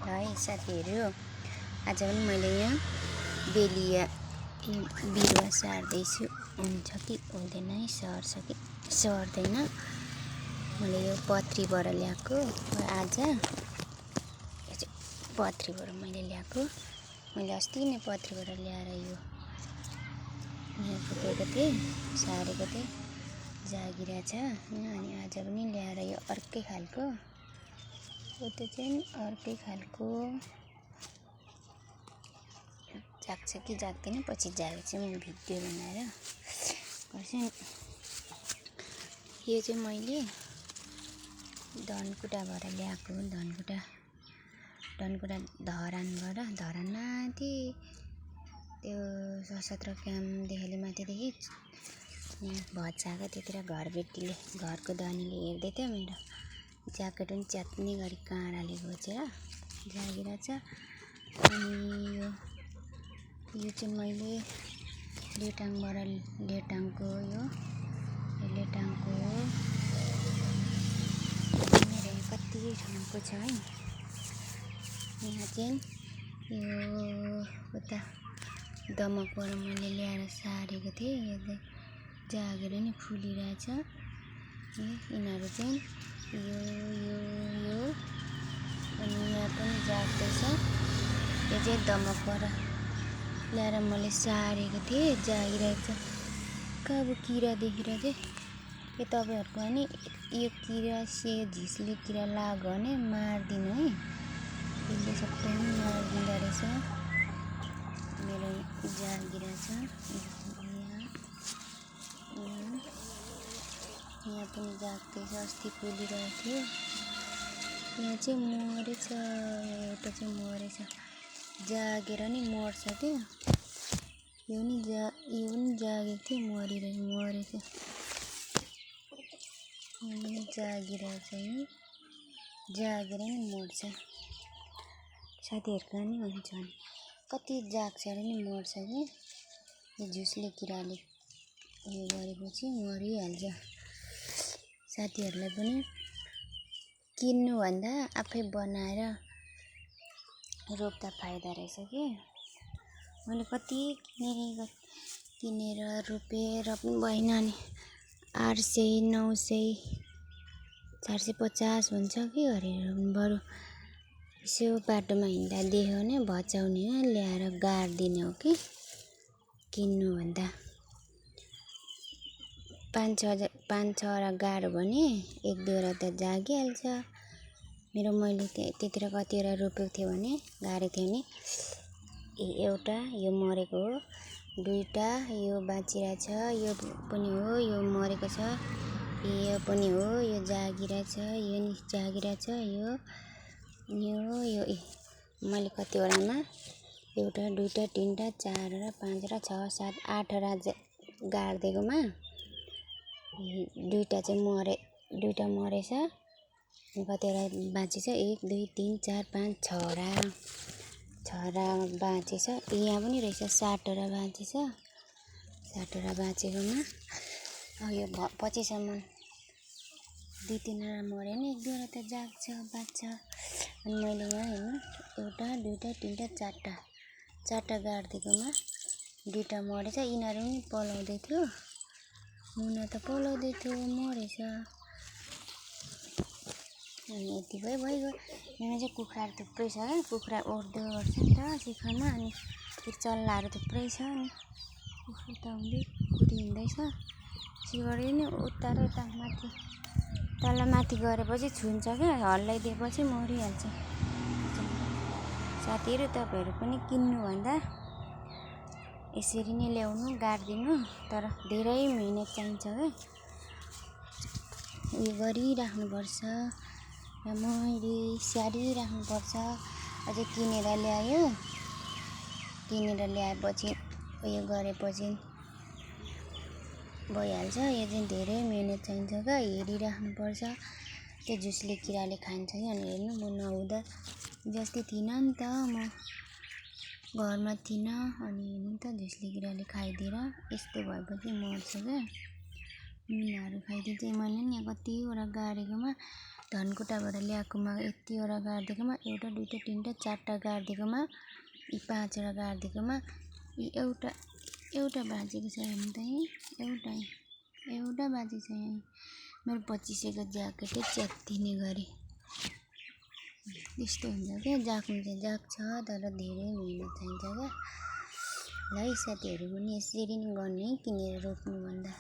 High साथीहरू, आज पनि मैले यहाँ बेलिया बिरुवा सार्दैछु। हुन्छ कि हुँदैन है, सर्छ कि सर्दैन। मैले यो पत्रीबाट ल्याएको आज। यो चाहिँ पत्रीबाट मैले ल्याएको। मैले अस्ति नै पत्रीबाट ल्याएर यो यहाँ फुटेको थिएँ, सारेको थिएँ, जागिरा छ। अनि आज पनि ल्याएर यो अर्कै खालको, त्यो चाहिँ अर्कै खालको जाग्छ कि जाग्दैन, पछि जागे चाहिँ म भिडियो बनाएर गर्छु। यो चाहिँ मैले धनकुटाबाट ल्याएको। धनकुटा धरान माथि त्यो सशस्त्र क्याम्पदेखि माथिदेखि यहाँ भचाएको। त्यतिर घरबेटीले, घरको धनीले हेर्दै थियो। मेरो ज्याकेट पनि च्यात्ने गरी काँडाले घोचेर जागिरा छ। अनि यो चाहिँ मैले लेटाङको यो लेटाङको मेरो कति ठाउँको छ है। यहाँ चाहिँ यो उता दमकबाट मैले ल्याएर सारेको थिएँ। यो चाहिँ जागेर नि फुलिरहेछ। यिनीहरू चाहिँ यो अनि यहाँ पनि जाग्दैछ। यो चाहिँ दमकबाट ल्याएर मैले सारेको थिएँ, जागिरहेको छ। अब किरा देखेर चाहिँ यो तपाईँहरूको नि यो किरा झिस्ले किरा लाग्यो भने मारिदिनु है। यसले सबै मारिदिँदो रहेछ। मेरो जागिरा छ यहाँ पनि जाग्दैछ। अस्ति फुलिरहेको थियो। यहाँ चाहिँ मरेछ, एउटा चाहिँ मरेछ, जागेर नि मर्छ क्या। यो पनि जागेको थियो, मरेछ। यो पनि जागिरा चाहिँ जागेर नि मर्छ। साथीहरूको नि हुन्छ नि, कति जाग्छ र नि मर्छ कि। यो झुसले किराले उयो गरेपछि मरिहाल्छ। साथीहरूलाई पनि किन्नुभन्दा आफै बनाएर रोप्दा फाइदा रहेछ कि। मैले कति किनेर रोपेर पनि भएन। नि 800, 900, 450 हुन्छ कि गरेर बरु यसो बाटोमा हिँड्दा देख्यो भने भचाउने हो, ल्याएर गाडिदिने हो कि किन्नुभन्दा। 5-6 गाड्यो भने 1-2 त जागिहाल्छ। मैले त्यतिर कतिवटा रोपेको थियो भने गाडेको थियो भने एउटा यो मरेको हो, 2टा यो बाँचिरहेछ, यो पनि हो, यो मरेको छ, यो पनि हो, यो जागिरा छ, यो नि जागिरा छ, यो मैले कतिवटामा 1, 2, 3, 4, 5, 6, 7, 8 गाडिदिएकोमा 2टा चाहिँ 2टा मरेछ। कतिवटा बाँचेछ, 1, 2, 3, 4, 5, 6 बाँचेछ। यहाँ पनि रहेछ 7 बाँचेछ। 7 बाँचेकोमा यो पछिसम्म 2-3 मऱ्यो नि 1-2 त जाग्छ, बाँच्छ। अनि मैले यहाँ हेर्नु 1, 2, 3, 4 गाडिदिएकोमा 2टा मरेछ। यिनीहरू पनि पलाउँदै थियो, मुना त पलाउँदै थियो, मरेछ। अनि यति भइगयो। यहाँ चाहिँ कुखुराहरू थुप्रै छ क्या। कुखुरा ओर्दै गर्छ नि त शिखरमा। अनि चल्लाहरू थुप्रै छ। अनि कुखुरा त हुँदै कुदिँदैछ। सिगरी नै उता र यता माथि तल माथि गरेपछि छुन्छ क्या, हल्लाइदिएपछि मरिहाल्छ। साथीहरू, तपाईँहरू पनि किन्नुभन्दा यसरी नै ल्याउनु, गाडिदिनु। तर धेरै मिहिनेत चाहिन्छ क्या, उयो गरिराख्नुपर्छ, मैले स्याहारिराख्नुपर्छ। अझै किनेर ल्याएपछि उयो गरेपछि भइहाल्छ। यो चाहिँ धेरै मिहिनेत चाहिन्छ क्या, हेरिराख्नुपर्छ। त्यो झुसले किराले खान्छ कि। अनि हेर्नु, म नहुँदा जस्तै थिइनँ नि त, म घरमा थिइनँ। अनि हेर्नु त झुसले किराले खाइदिएर यस्तो भएपछि मर्छ क्या। मुनाहरू खाइदिन्छ। मैले नि यहाँ कतिवटा गाडेकोमा धनकुटाबाट ल्याएकोमा यतिवटा गाडिदिएकोमा एउटा दुईटा तिनटा चारवटा गाडिदिएकोमा यी पाँचवटा गाडिदिएकोमा यी एउटा बाजेको छ हेर्नु त एउटा बाजेको छ यहाँ मेरो 2500को ज्याकेटै च्यात्तिने गरी त्यस्तो हुन्छ क्या जाक्नु चाहिँ जाग्छ तर धेरै मिहिनेत चाहिन्छ क्या ल है साथीहरू पनि यसरी नै गर्ने किनेर रोप्नु भन्दा